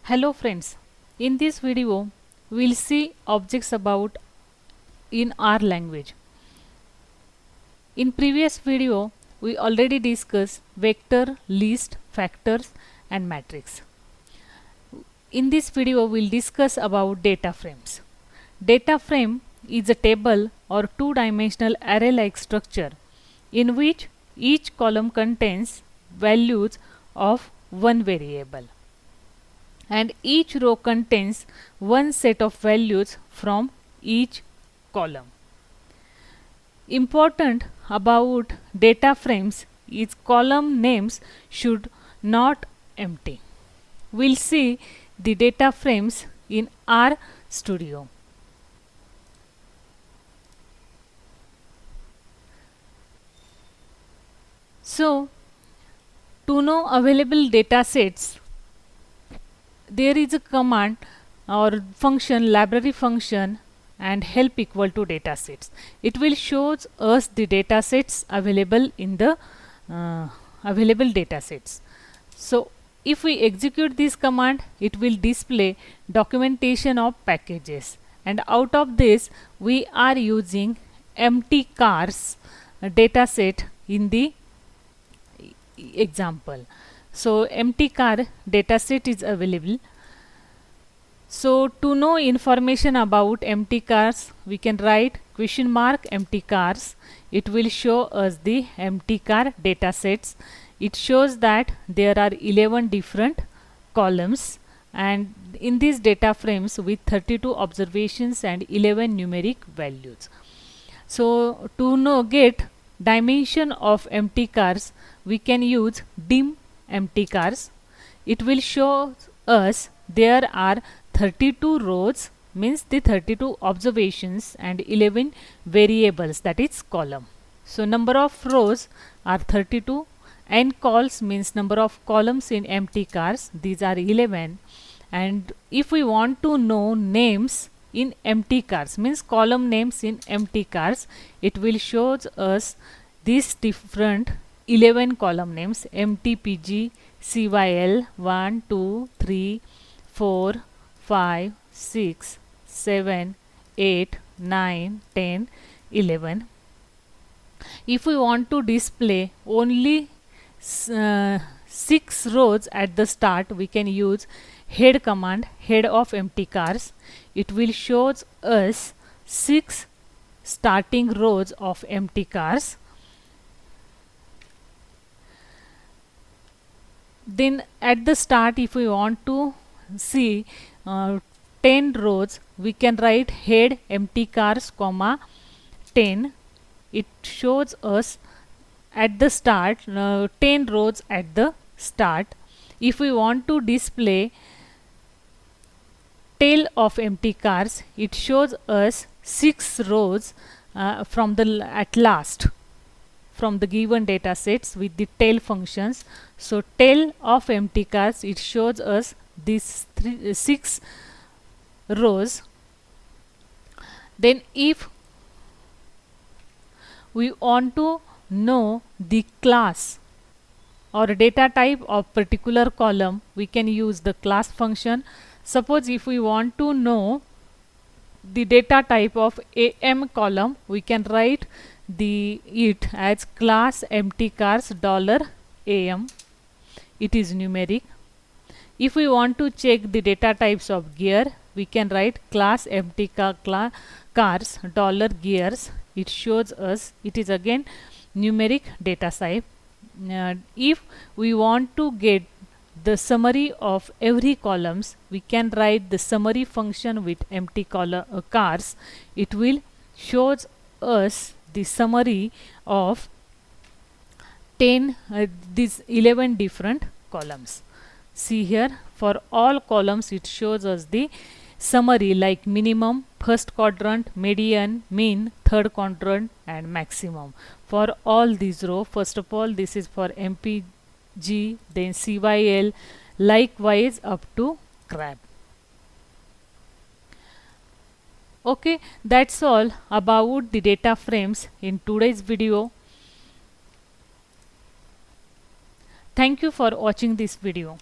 Hello friends, in this video we'll see objects about in R language. In previous video we already discussed vector, list, factors and matrix. In this video we'll discuss about data frames. Data frame is a table or two-dimensional array-like structure in which each column contains values of one variable, and each row contains one set of values from each column. Important about data frames is column names should not empty. We'll see the data frames in R Studio. So, to know available data sets, there is a command or function, library function, and help equal to data sets. It will show us the data sets available in the available data sets. So if we execute this command, it will display documentation of packages, and out of this we are using empty cars data set in the example. So empty car data set is available. So to know information about empty cars, we can write question mark empty cars. It will show us the empty car data sets. It shows that there are 11 different columns, and in these data frames with 32 observations and 11 numeric values. So to get dimension of empty cars, we can use dim empty cars. It will show us there are 32 rows, means the 32 observations, and 11 variables, that is column. So number of rows are 32, n calls means number of columns in empty cars, these are 11. And if we want to know names in empty cars, means column names in empty cars, it will show us these different 11 column names: MTPG, CYL, 1, 2, 3, 4, 5, 6, 7, 8, 9, 10, 11. If we want to display only 6 rows at the start, we can use head command, head of empty cars. It will show us 6 starting rows of empty cars. Then at the start, if we want to see 10 rows, we can write head empty cars comma 10. It shows us at the start 10 rows at the start. If we want to display tail of empty cars, it shows us 6 rows from the at last from the given data sets with the tail functions. So tail of empty cars, it shows us these 6 rows. Then if we want to know the class or data type of particular column, we can use the class function. Suppose if we want to know the data type of AM column, we can write it as class empty cars $am. It is numeric. If we want to check the data types of gear, we can write class empty cars $gears. It shows us, it is again numeric data type. If we want to get the summary of every columns, we can write the summary function with empty cars. It will shows us the summary of 10 these 11 different columns. See here, for all columns it shows us the summary like minimum, first quadrant, median, mean, third quadrant, and maximum. For all these rows, first of all this is for MPG, then CYL, likewise up to CRAB. Okay, that's all about the data frames in today's video. Thank you for watching this video.